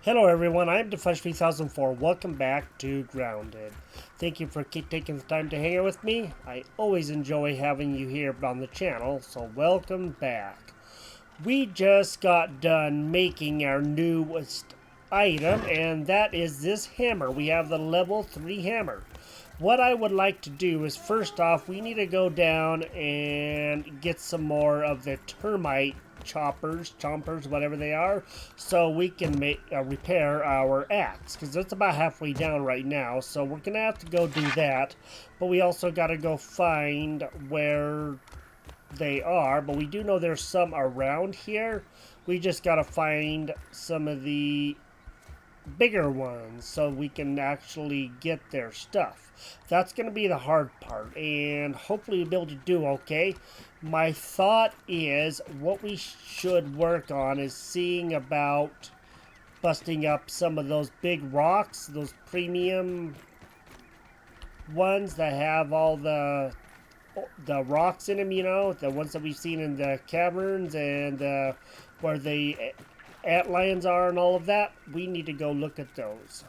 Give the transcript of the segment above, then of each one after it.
Hello everyone, I'm Defresh3004. Welcome back to Grounded. Thank you for taking the time to hang out with me. I always enjoy having you here on the channel, so welcome back. We just got done making our newest item, and that is this hammer. We have the level 3 hammer. What I would like to do is, first off, we need to go down and get some more of the termite chompers, whatever they are, so we can repair our axe, because it's about halfway down right now, so we're gonna have to go do that. But we also got to go find where they are, but we do know there's some around here. We just got to find some of the bigger ones so we can actually get their stuff. That's going to be the hard part, and hopefully we'll be able to do okay. My thought is what we should work on is seeing about busting up some of those big rocks, those premium ones that have all the rocks in them, you know, the ones that we've seen in the caverns and where the antlions are and all of that. We need to go look at those.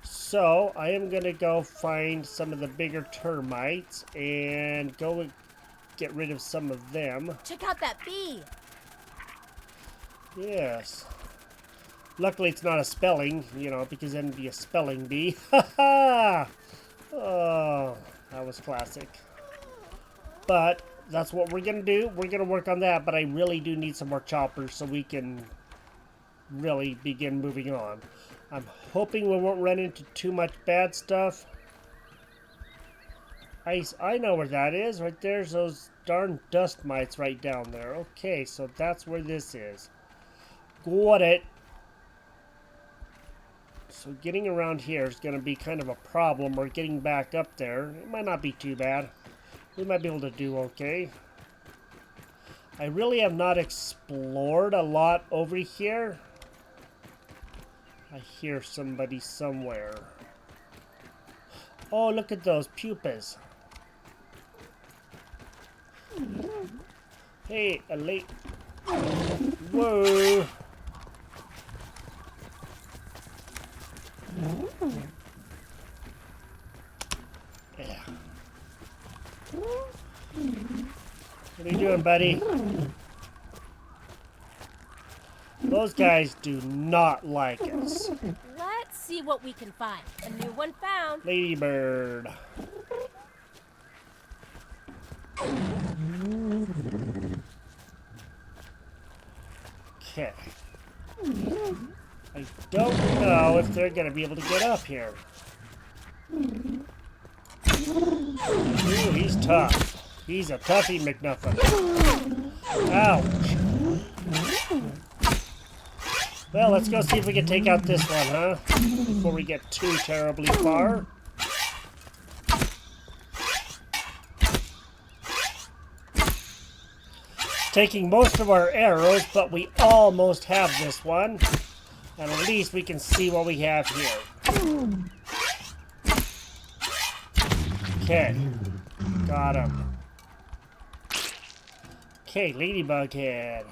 So I am going to go find some of the bigger termites and go get rid of some of them. Check out that bee. Yes. Luckily it's not a spelling, you know, because then it'd be a spelling bee. Ha ha! Oh, that was classic. But that's what we're going to do. We're going to work on that, but I really do need some more choppers so we can really begin moving on. I'm hoping we won't run into too much bad stuff. I know where that is. Right there's those darn dust mites right down there. Okay, so that's where this is. Got it. So getting around here is going to be kind of a problem, or getting back up there. It might not be too bad. We might be able to do okay. I really have not explored a lot over here. I hear somebody somewhere. Oh, look at those pupas. Hey, a late. Whoa. Yeah. What are you doing, buddy? Those guys do not like us. Let's see what we can find. A new one found. Ladybird. Okay. I don't know if they're going to be able to get up here. Ooh, he's tough. He's a toughie McNuffin. Ouch. Well, let's go see if we can take out this one, huh? Before we get too terribly far. Taking most of our arrows, but we almost have this one. And at least we can see what we have here. Okay. Got him. Okay, ladybug head.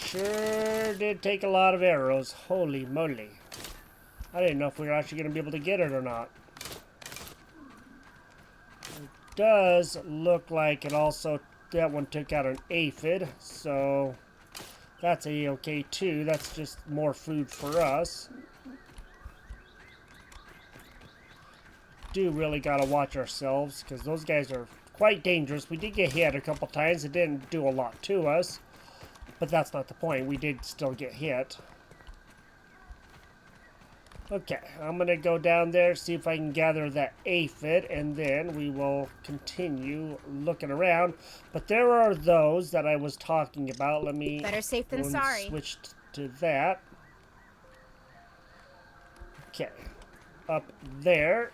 Sure did take a lot of arrows. Holy moly. I didn't know if we were actually going to be able to get it or not. It does look like it also, that one took out an aphid, so that's a-okay too. That's just more food for us. Do really got to watch ourselves, because those guys are quite dangerous. We did get hit a couple times. It didn't do a lot to us. But that's not the point. We did still get hit. Okay, I'm going to go down there, see if I can gather that aphid, and then we will continue looking around. But there are those that I was talking about. Let me better safe than sorry. Switch to that. Okay, up there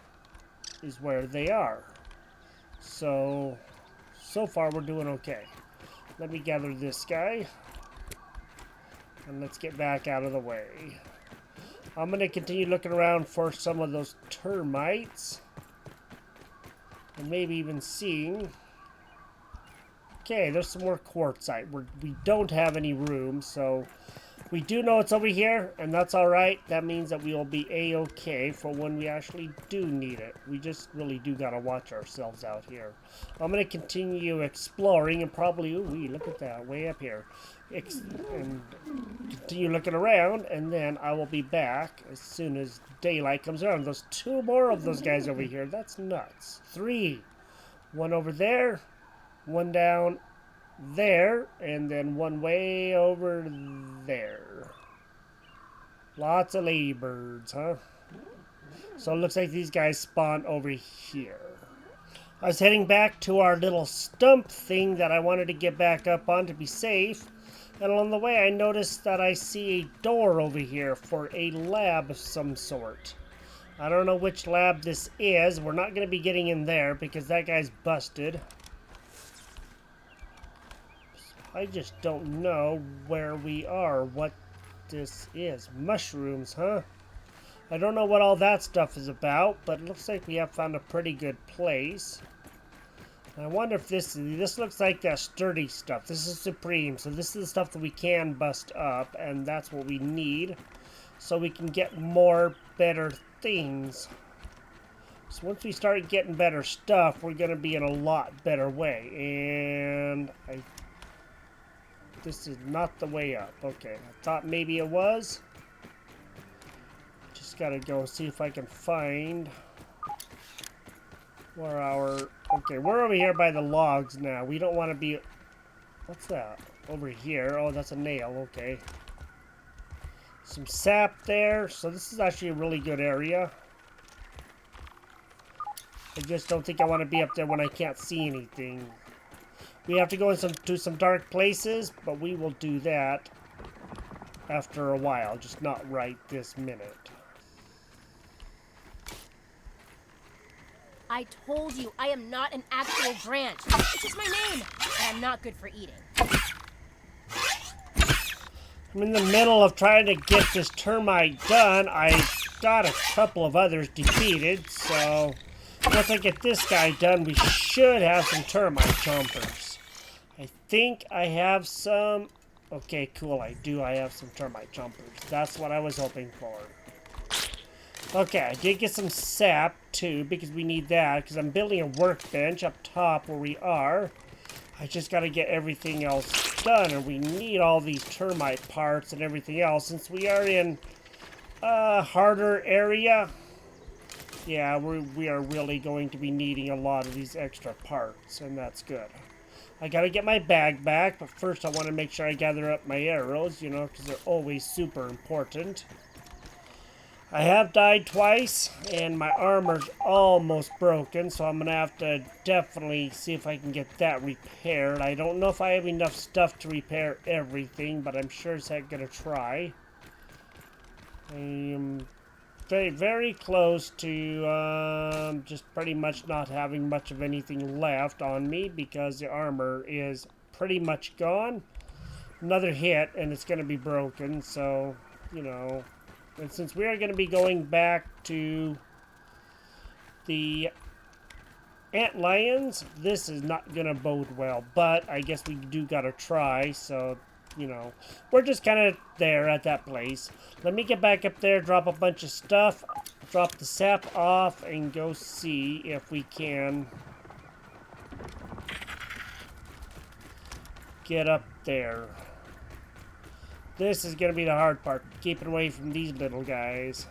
is where they are. So far we're doing okay. Let me gather this guy. And let's get back out of the way. I'm going to continue looking around for some of those termites. And maybe even seeing Okay, there's some more quartzite. We don't have any room, so we do know it's over here, and that's alright. That means that we will be a-okay for when we actually do need it. We just really do gotta watch ourselves out here. I'm gonna continue exploring and probably, ooh, look at that, way up here. And continue looking around, and then I will be back as soon as daylight comes around. There's 2 more of those guys over here. That's nuts. 3. 1 over there, 1 down there, and then 1 way over there. Lots of ladybirds, huh? So it looks like these guys spawn over here. I was heading back to our little stump thing that I wanted to get back up on to be safe. And along the way, I noticed that I see a door over here for a lab of some sort. I don't know which lab this is. We're not going to be getting in there because that guy's busted. I just don't know where we are, what this is. Mushrooms, huh? I don't know what all that stuff is about, but it looks like we have found a pretty good place. I wonder if this looks like that sturdy stuff. This is supreme, so this is the stuff that we can bust up, and that's what we need so we can get more better things. So once we start getting better stuff, we're going to be in a lot better way. And this is not the way up. Okay, I thought maybe it was. Just got to go see if I can find where our... Okay, we're over here by the logs now. We don't want to be... What's that? Over here. Oh, that's a nail. Okay. Some sap there. So this is actually a really good area. I just don't think I want to be up there when I can't see anything. We have to go to some dark places, but we will do that after a while. Just not right this minute. I told you, I am not an actual branch. It's just my name, and I'm not good for eating. I'm in the middle of trying to get this termite done. I got a couple of others defeated, so once I get this guy done, we should have some termite chompers. I think I have some... Okay, cool, I do. I have some termite chompers. That's what I was hoping for. Okay, I did get some sap, too, because we need that, because I'm building a workbench up top where we are. I just got to get everything else done, and we need all these termite parts and everything else, since we are in a harder area. Yeah, we are really going to be needing a lot of these extra parts, and that's good. I got to get my bag back, but first I want to make sure I gather up my arrows, you know, because they're always super important. I have died twice, and my armor's almost broken, so I'm going to have to definitely see if I can get that repaired. I don't know if I have enough stuff to repair everything, but I'm sure as heck going to try. I am very, very close to just pretty much not having much of anything left on me, because the armor is pretty much gone. Another hit, and it's going to be broken, so, you know... And since we are going to be going back to the antlions, this is not going to bode well. But I guess we do got to try, so, you know, we're just kind of there at that place. Let me get back up there, drop a bunch of stuff, drop the sap off, and go see if we can get up there. This is going to be the hard part, keeping away from these little guys.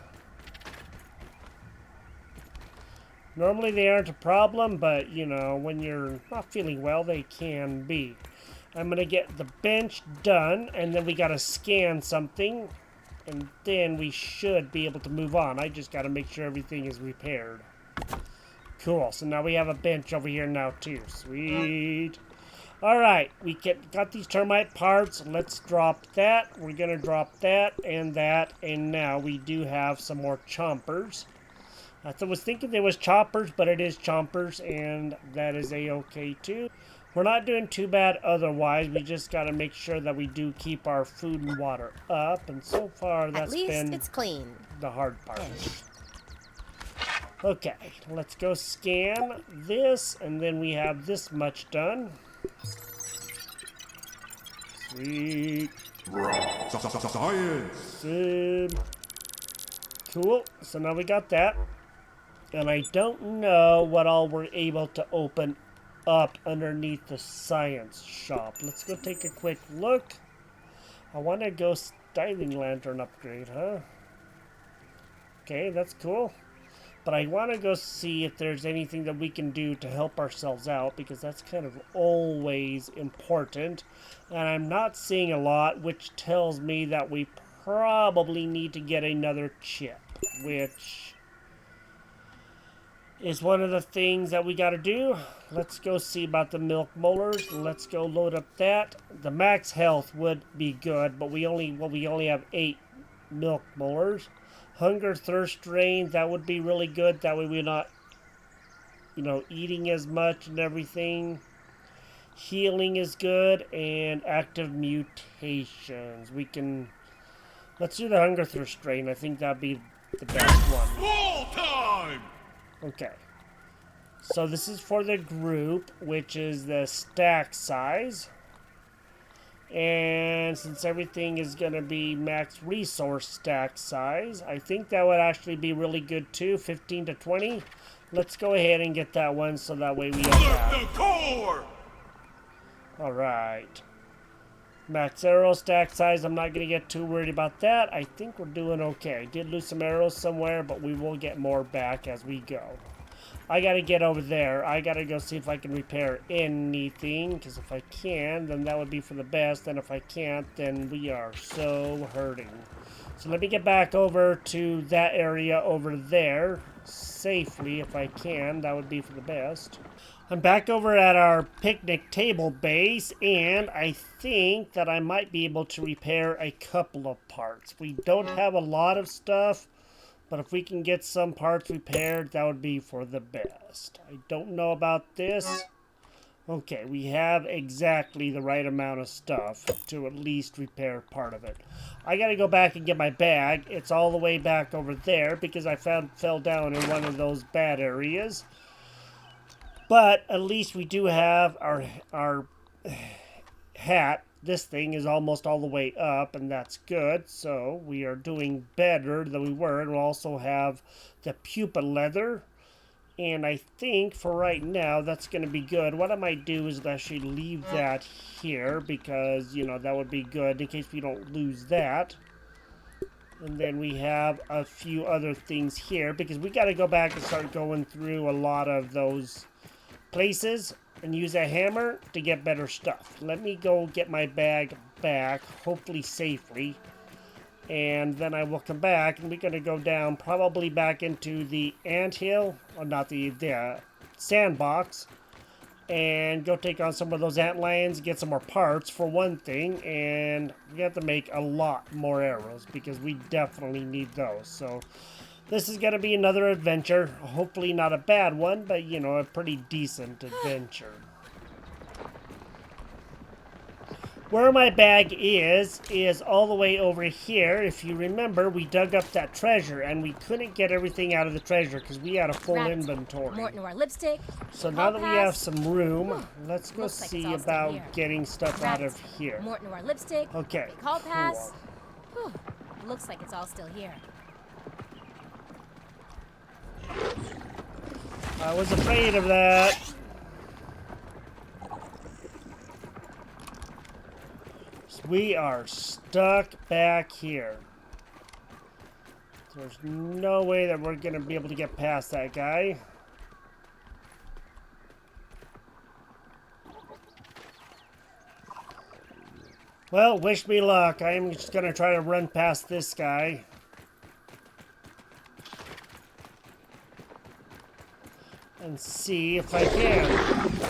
Normally they aren't a problem, but, you know, when you're not feeling well, they can be. I'm going to get the bench done, and then we got to scan something, and then we should be able to move on. I just got to make sure everything is repaired. Cool, so now we have a bench over here now, too. Sweet. Alright, we got these termite parts. Let's drop that. We're going to drop that, and now we do have some more chompers. I was thinking there was choppers, but it is chompers, and that is a-okay too. We're not doing too bad otherwise. We just got to make sure that we do keep our food and water up, and so far that's been it's clean. The hard part. Okay, let's go scan this, and then we have this much done. Sweet. Science. Sim. Cool. So now we got that. And I don't know what all we're able to open up underneath the science shop. Let's go take a quick look. I want to go diving lantern upgrade, huh? Okay, that's cool. But I want to go see if there's anything that we can do to help ourselves out, because that's kind of always important. And I'm not seeing a lot, which tells me that we probably need to get another chip, which is one of the things that we got to do. Let's go see about the milk molars. Let's go load up that. The max health would be good, but we only have 8 milk molars. Hunger, thirst drain, that would be really good. That way we're not, eating as much and everything. Healing is good, and active mutations. Let's do the hunger, thirst drain. I think that'd be the best one. Ball time! Okay. So this is for the group, which is the stack size. And since everything is going to be max resource stack size, I think that would actually be really good too, 15 to 20. Let's go ahead and get that one so that way we have that. The core! Alright. Max arrow stack size, I'm not going to get too worried about that. I think we're doing okay. I did lose some arrows somewhere, but we will get more back as we go. I gotta get over there. I gotta go see if I can repair anything, because if I can, then that would be for the best, and if I can't, then we are so hurting. So let me get back over to that area over there safely if I can. That would be for the best. I'm back over at our picnic table base, and I think that I might be able to repair a couple of parts. We don't have a lot of stuff, but if we can get some parts repaired, that would be for the best. I don't know about this. Okay, we have exactly the right amount of stuff to at least repair part of it. I gotta go back and get my bag. It's all the way back over there because I fell down in one of those bad areas. But at least we do have our hat. This thing is almost all the way up, and that's good. So we are doing better than we were. And we'll also have the pupa leather. And I think for right now, that's going to be good. What I might do is actually leave that here because, that would be good in case we don't lose that. And then we have a few other things here because we got to go back and start going through a lot of those places and use a hammer to get better stuff. Let me go get my bag back, hopefully safely. And then I will come back and we're going to go down probably back into the anthill, or not the sandbox, and go take on some of those antlions, get some more parts for one thing, and we have to make a lot more arrows because we definitely need those. So this is going to be another adventure. Hopefully not a bad one, but, a pretty decent adventure. Where my bag is all the way over here. If you remember, we dug up that treasure, and we couldn't get everything out of the treasure because we had a full inventory. More into our lipstick. So now that we have some room, let's go see about getting stuff out of here. More into our lipstick. Okay, Big hall pass. cool. Whew. Looks like it's all still here. I was afraid of that. We are stuck back here. There's no way that we're going to be able to get past that guy. Well, wish me luck. I am just going to try to run past this guy. And see if I can.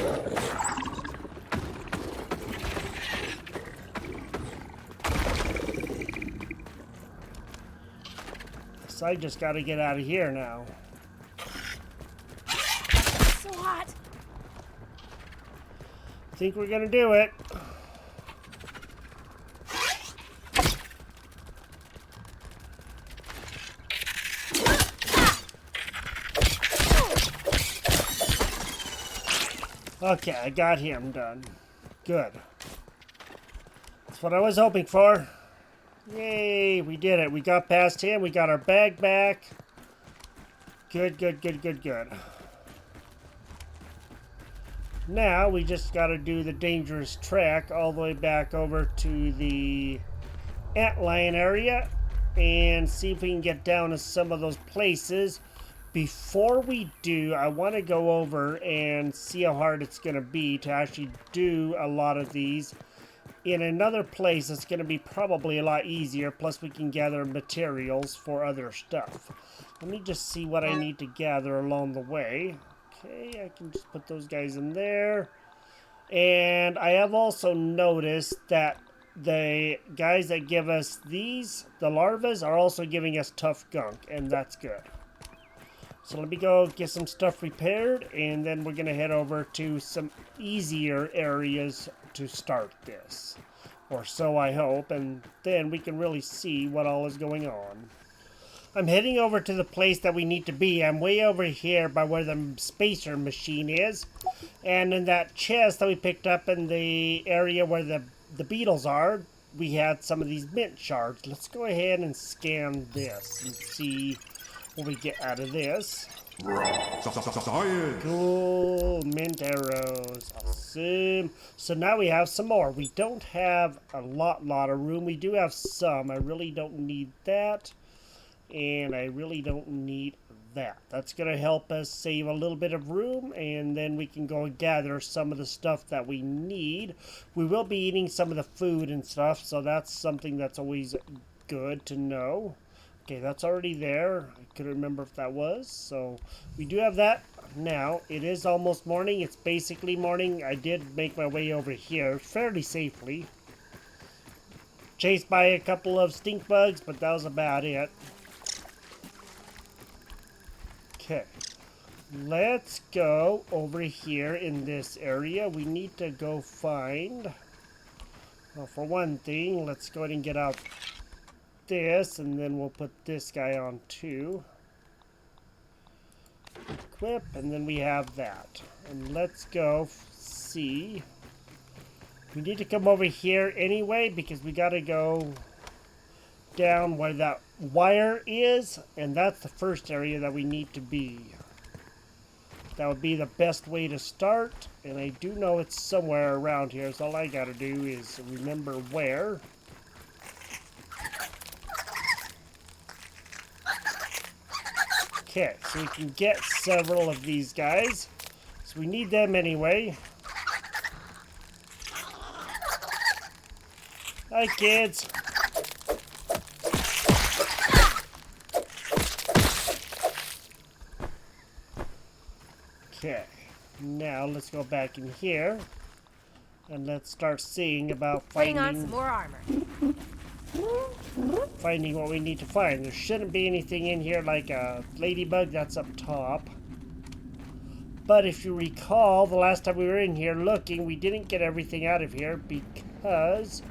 I just got to get out of here now. So hot. I think we're going to do it. Okay, I got him done. Good. That's what I was hoping for. Yay, we did it. We got past him. We got our bag back. Good, good, good, good, good. Now we just got to do the dangerous trek all the way back over to the antlion area and see if we can get down to some of those places. Before we do, I want to go over and see how hard it's going to be to actually do a lot of these. In another place, it's going to be probably a lot easier, plus we can gather materials for other stuff. Let me just see what I need to gather along the way. Okay, I can just put those guys in there. And I have also noticed that the guys that give us these, the larvas, are also giving us tough gunk, and that's good. So let me go get some stuff repaired, and then we're going to head over to some easier areas to start this. Or so I hope, and then we can really see what all is going on. I'm heading over to the place that we need to be. I'm way over here by where the spacer machine is. And in that chest that we picked up in the area where the beetles are, we had some of these mint shards. Let's go ahead and scan this and see what we get out of this. Science. Cool, mint arrows, awesome. So now we have some more. We don't have a lot of room. We do have some. I really don't need that, and I really don't need that. That's gonna help us save a little bit of room, and then we can go and gather some of the stuff that we need. We will be eating some of the food and stuff, so that's something that's always good to know. Okay, that's already there. I couldn't remember if that was. So we do have that. Now, it is almost morning. It's basically morning. I did make my way over here fairly safely. Chased by a couple of stink bugs, but that was about it. Okay. Let's go over here in this area. We need to go find... Well, for one thing, let's go ahead and get out this, and then we'll put this guy on too. Equip, and then we have that. And let's go see. We need to come over here anyway because we gotta go down where that wire is, and that's the first area that we need to be. That would be the best way to start, and I do know it's somewhere around here, so all I gotta do is remember where. Okay, so we can get several of these guys. So we need them anyway. Hi, kids. Okay, now let's go back in here. And let's start seeing about Putting on some more armor. Finding what we need to find. There shouldn't be anything in here like a ladybug. That's up top. But if you recall, the last time we were in here looking, we didn't get everything out of here because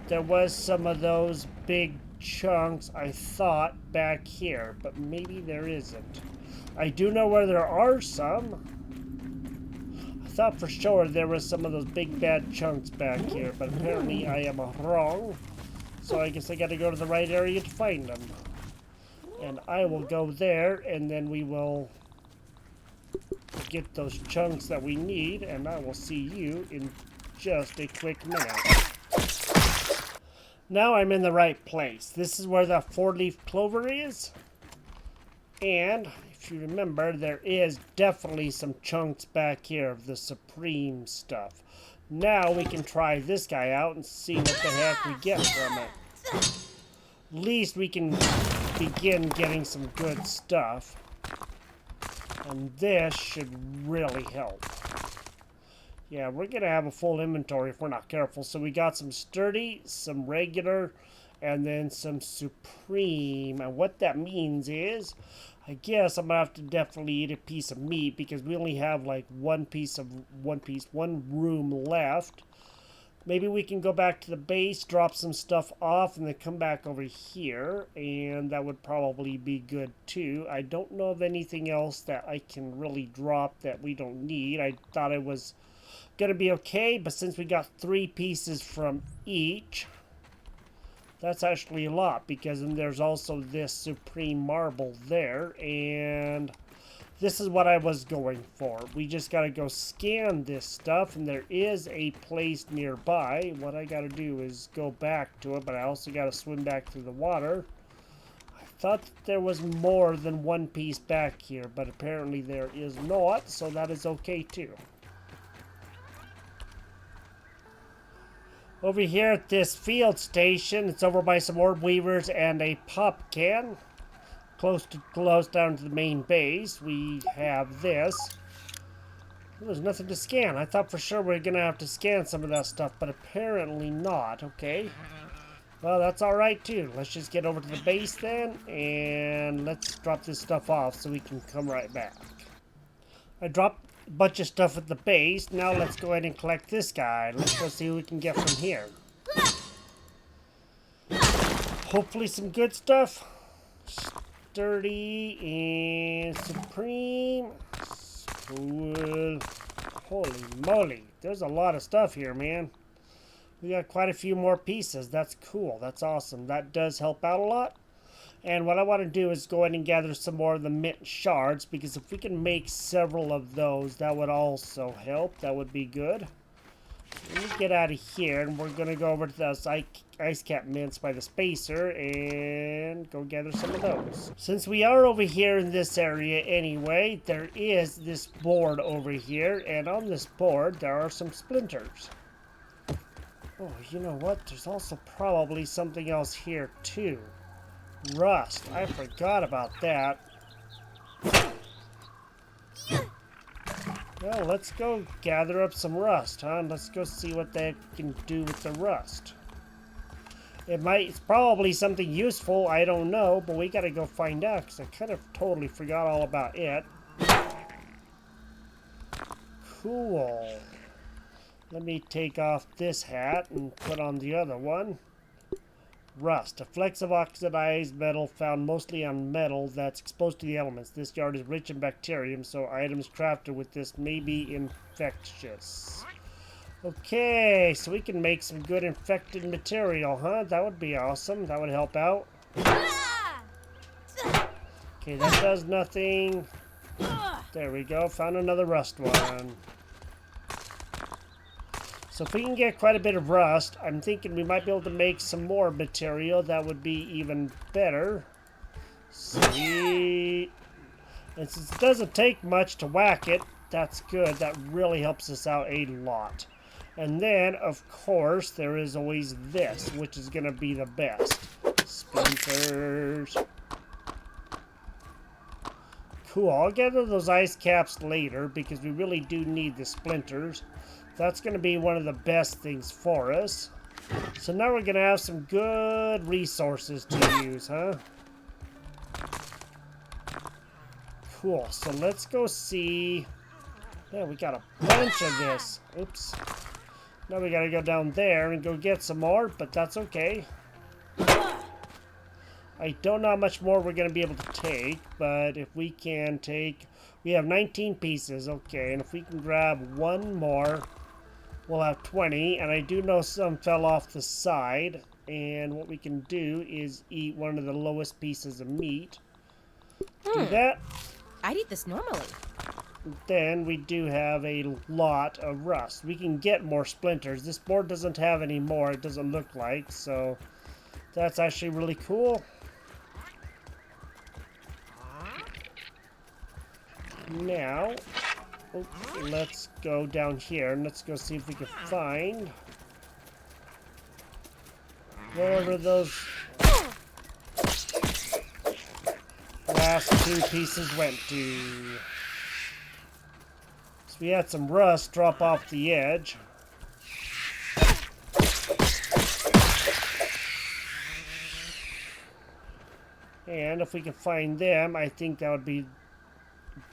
there was some of those big chunks, I thought, back here. But maybe there isn't. I do know where there are some. I thought for sure there was some of those big bad chunks back here, but apparently I am wrong. So I guess I gotta go to the right area to find them. And I will go there, and then we will get those chunks that we need, and I will see you in just a quick minute. Now I'm in the right place. This is where the 4-leaf clover is. And if you remember, there is definitely some chunks back here of the supreme stuff. Now we can try this guy out and see what the heck we get from it. At least we can begin getting some good stuff. And this should really help. Yeah, we're going to have a full inventory if we're not careful. So we got some sturdy, some regular, and then some supreme. And what that means is, I guess I'm going to have to definitely eat a piece of meat because we only have like one room left. Maybe we can go back to the base, drop some stuff off, and then come back over here. And that would probably be good too. I don't know of anything else that I can really drop that we don't need. I thought I was gonna be okay, but since we got 3 pieces from each, that's actually a lot, because then there's also this supreme marble there, and this is what I was going for. We just gotta go scan this stuff, and there is a place nearby. What I gotta do is go back to it, but I also gotta swim back through the water. I thought that there was more than 1 piece back here, but apparently there is not, so that is okay too. Over here at this field station, it's over by some orb weavers and a pop can. Close down to the main base, we have this. There's nothing to scan. I thought for sure we were going to have to scan some of that stuff, but apparently not. Okay. Well, that's alright too. Let's just get over to the base then, and let's drop this stuff off so we can come right back. I dropped a bunch of stuff at the base. Now let's go ahead and collect this guy. Let's go see what we can get from here. Hopefully some good stuff. Sturdy and supreme. Cool. Holy moly. There's a lot of stuff here, man. We got quite a few more pieces. That's cool. That's awesome. That does help out a lot. And what I want to do is go ahead and gather some more of the mint shards, because if we can make several of those, that would also help. That would be good. Let me get out of here, and we're going to go over to those ice cap mints by the spacer and go gather some of those. Since we are over here in this area anyway, there is this board over here, and on this board there are some splinters. Oh, you know what? There's also probably something else here too. Rust. I forgot about that. Well, let's go gather up some rust, huh? Let's go see what they can do with the rust. It's probably something useful, I don't know, but we gotta go find out, because I kind of totally forgot all about it. Cool. Let me take off this hat and put on the other one. Rust, a flecks of oxidized metal found mostly on metal that's exposed to the elements. This yard is rich in bacterium, so items crafted with this may be infectious. Okay, so we can make some good infected material, huh? That would be awesome. That would help out. Okay, that does nothing. There we go. Found another rust one. So if we can get quite a bit of rust, I'm thinking we might be able to make some more material. That would be even better. Sweet. And since it doesn't take much to whack it, that's good. That really helps us out a lot. And then, of course, there is always this, which is going to be the best. Splinters. Cool. I'll gather those ice caps later, because we really do need the splinters. That's going to be one of the best things for us. So now we're going to have some good resources to use, huh? Cool. So let's go see. Yeah, we got a bunch of this. Oops. Now we got to go down there and go get some more, but that's okay. I don't know how much more we're going to be able to take, but if we can take... We have 19 pieces, okay, and if we can grab one more... We'll have 20, and I do know some fell off the side, and what we can do is eat one of the lowest pieces of meat. Do that. I'd eat this normally. Then we do have a lot of rust. We can get more splinters. This board doesn't have any more, it doesn't look like, so that's actually really cool. Now... let's go down here and let's go see if we can find wherever those last 2 pieces went to. So we had some rust drop off the edge. And if we can find them, I think that would be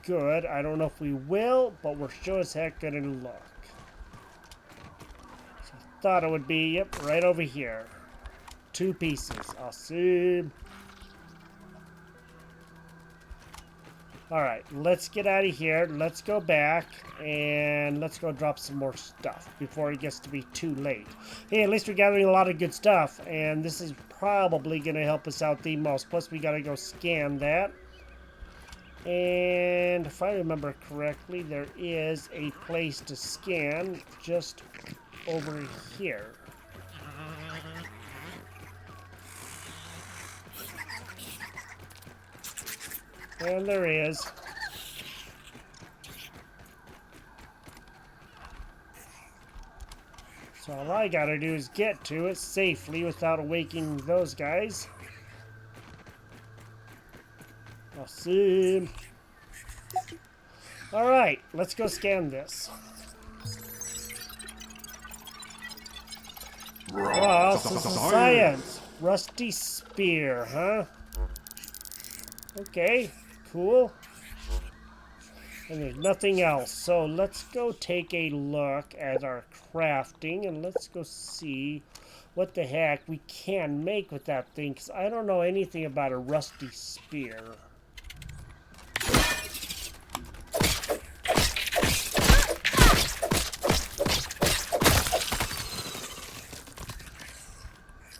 good. I don't know if we will, but we're sure as heck gonna look. So I thought it would be, yep, right over here. 2 pieces. Awesome. Alright, let's get out of here. Let's go back and let's go drop some more stuff before it gets to be too late. Hey, at least we're gathering a lot of good stuff, and this is probably going to help us out the most. Plus, we got to go scan that. And if I remember correctly, there is a place to scan just over here. And there is. So all I gotta do is get to it safely without awakening those guys. Awesome. Alright, let's go scan this. Wow, some science. Rusty spear, huh? Okay, cool. And there's nothing else. So let's go take a look at our crafting and let's go see what the heck we can make with that thing. Because I don't know anything about a rusty spear.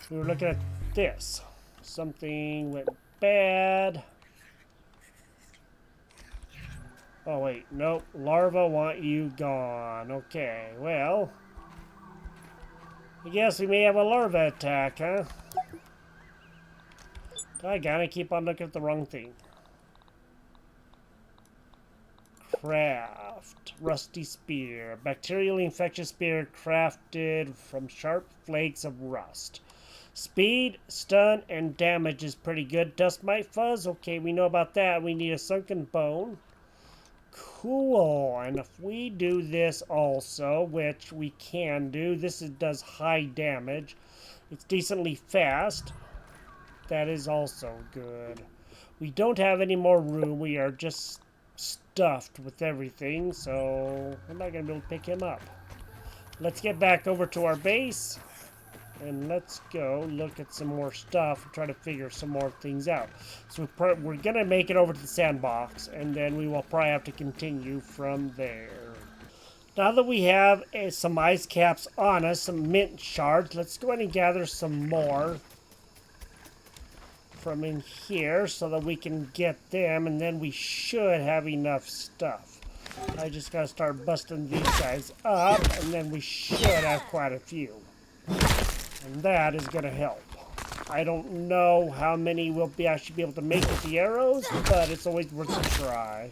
We were looking at this. Something went bad. Oh wait, nope. Larva want you gone. Okay, well. I guess we may have a larva attack, huh? I gotta keep on looking at the wrong thing. Craft. Rusty spear. Bacterially infectious spear crafted from sharp flakes of rust. Speed, stun, and damage is pretty good. Dust mite fuzz. Okay, we know about that. We need a sunken bone. Cool. And if we do this also, which we can do, does high damage. It's decently fast. That is also good. We don't have any more room. We are just stuffed with everything, so I'm not going to be able to pick him up. Let's get back over to our base. And let's go look at some more stuff and try to figure some more things out. So we're going to make it over to the sandbox, and then we will probably have to continue from there. Now that we have some ice caps on us, some mint shards, let's go ahead and gather some more from in here so that we can get them, and then we should have enough stuff. I just got to start busting these guys up, and then we should have quite a few. And that is going to help. I don't know how many we'll actually be able to make with the arrows, but it's always worth a try.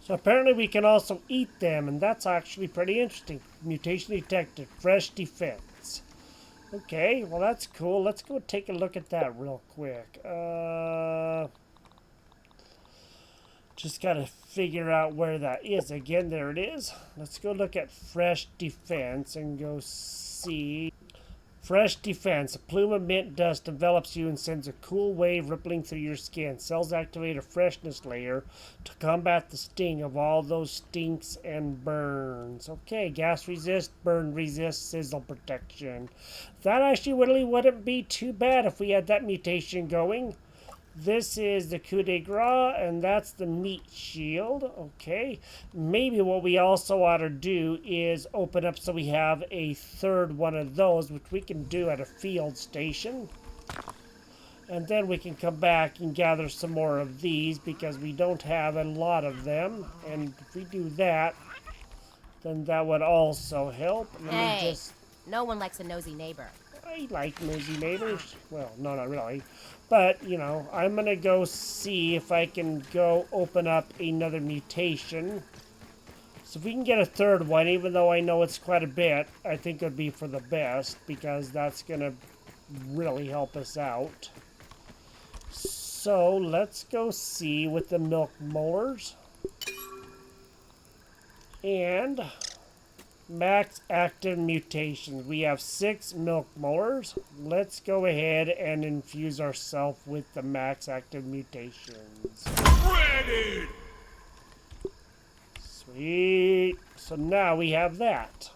So apparently we can also eat them, and that's actually pretty interesting. Mutation detected. Fresh defense. Okay, well that's cool. Let's go take a look at that real quick. Just gotta figure out where that is. Again, there it is. Let's go look at fresh defense and go see. Fresh defense. A plume of mint dust envelops you and sends a cool wave rippling through your skin. Cells activate a freshness layer to combat the sting of all those stinks and burns. Okay, gas resist, burn resist, sizzle protection. That actually really wouldn't be too bad if we had that mutation going. This is the coup de grace, and that's the meat shield. Okay, maybe what we also ought to do is open up so we have a third one of those, which we can do at a field station. And then we can come back and gather some more of these because we don't have a lot of them. And if we do that, then that would also help. Hey, no one likes a nosy neighbor. I like nosy neighbors. Well, no, not really. But, you know, I'm going to go see if I can go open up another mutation. So if we can get a third one, even though I know it's quite a bit, I think it would be for the best, because that's going to really help us out. So let's go see with the milk molars. And max active mutations. We have 6 milk molars. Let's go ahead and infuse ourselves with the max active mutations. Ready! Sweet. So now we have that.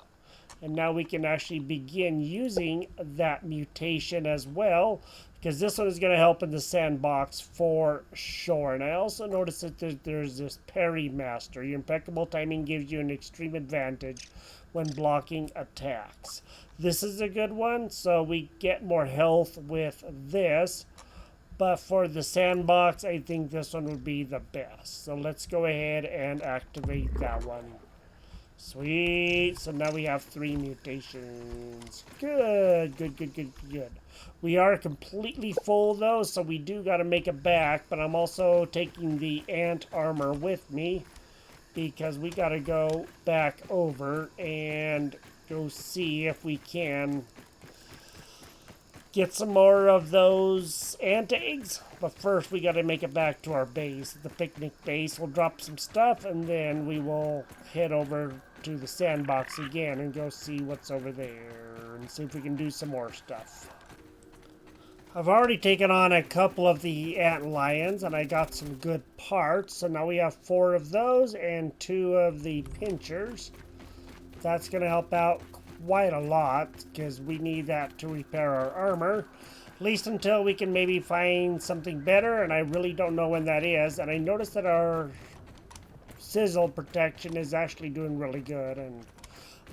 And now we can actually begin using that mutation as well, because this one is going to help in the sandbox for sure. And I also noticed that there's this parry master. Your impeccable timing gives you an extreme advantage when blocking attacks. This is a good one, so we get more health with this. But for the sandbox, I think this one would be the best. So let's go ahead and activate that one. Sweet. So now we have 3 mutations. Good. We are completely full though, so we do got to make it back. But I'm also taking the ant armor with me because we got to go back over and go see if we can get some more of those ant eggs. But first we got to make it back to our base, the picnic base. We'll drop some stuff and then we will head over to the sandbox again and go see what's over there and see if we can do some more stuff. I've already taken on a couple of the ant lions and I got some good parts. So now we have 4 of those and 2 of the pinchers. That's going to help out quite a lot because we need that to repair our armor, at least until we can maybe find something better, and I really don't know when that is. And I noticed that our sizzle protection is actually doing really good, and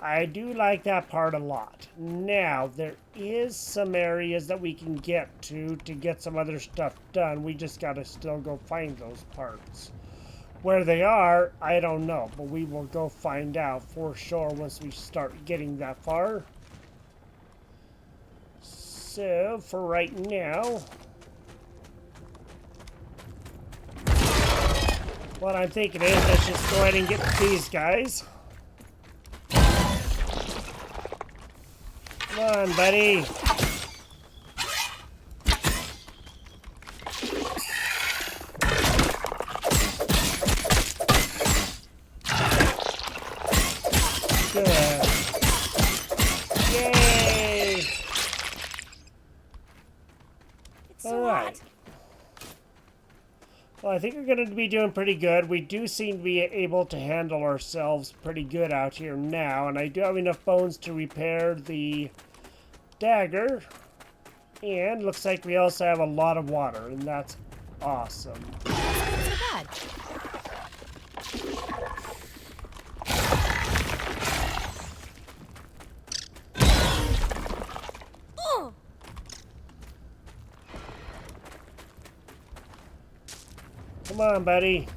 I do like that part a lot. Now there is some areas that we can get to get some other stuff done. We just gotta still go find those parts. Where they are, I don't know, but we will go find out for sure once we start getting that far. So, for right now, what I'm thinking is let's just go ahead and get these guys. Come on, buddy. Good. Yay! It's so All right. Well, I think we're going to be doing pretty good. We do seem to be able to handle ourselves pretty good out here now, and I do have enough bones to repair the dagger. And looks like we also have a lot of water, and that's awesome. Not so bad. Come on, buddy.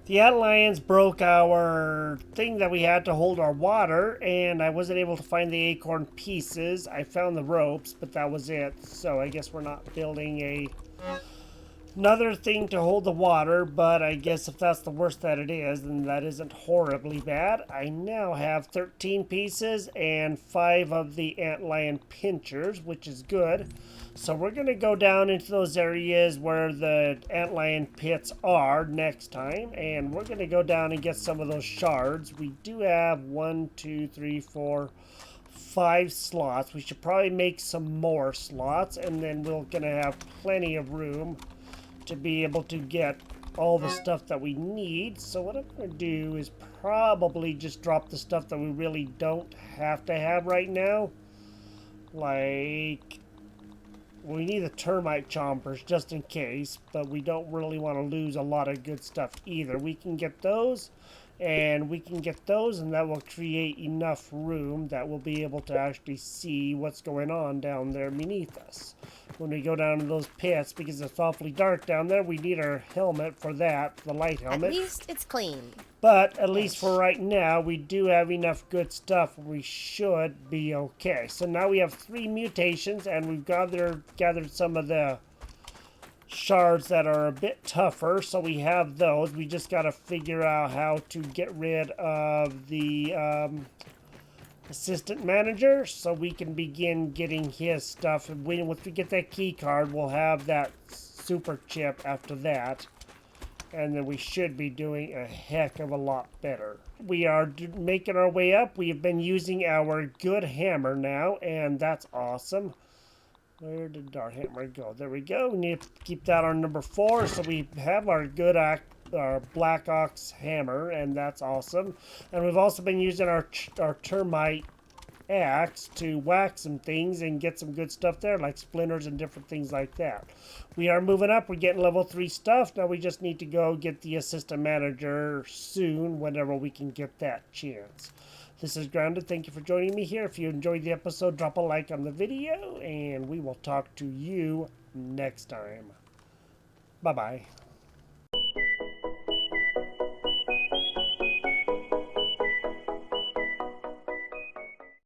The ant lions broke our thing that we had to hold our water, and I wasn't able to find the acorn pieces. I found the ropes, but that was it. So I guess we're not building another thing to hold the water, but I guess if that's the worst that it is, then that isn't horribly bad. I now have 13 pieces and 5 of the antlion pinchers, which is good. So we're going to go down into those areas where the antlion pits are next time, and we're going to go down and get some of those shards. We do have 1, 2, 3, 4, 5 slots. We should probably make some more slots, and then we're going to have plenty of room to be able to get all the stuff that we need. So what I'm going to do is probably just drop the stuff that we really don't have to have right now. Like, we need the termite chompers just in case, but we don't really want to lose a lot of good stuff either. We can get those, and we can get those, and that will create enough room that we'll be able to actually see what's going on down there beneath us. When we go down to those pits, because it's awfully dark down there, we need our helmet for that, the light helmet. At least it's clean. But at least for right now, we do have enough good stuff. We should be okay. So now we have 3 mutations, and we've gathered some of the shards that are a bit tougher. So we have those. We just got to figure out how to get rid of the assistant manager so we can begin getting his stuff. And once we get that key card, we'll have that super chip after that. and then we should be doing a heck of a lot better. We are making our way up. We have been using our good hammer now, and that's awesome. Where did our hammer go? There we go. We need to keep that on number 4, so we have our our black ox hammer, and that's awesome. And we've also been using our termite axe to whack some things and get some good stuff there, like splinters and different things like that. We are moving up. We're getting level 3 stuff. Now we just need to go get the assistant manager soon, whenever we can get that chance. This is Grounded. Thank you for joining me here. If you enjoyed the episode, drop a like on the video, and we will talk to you next time. Bye-bye.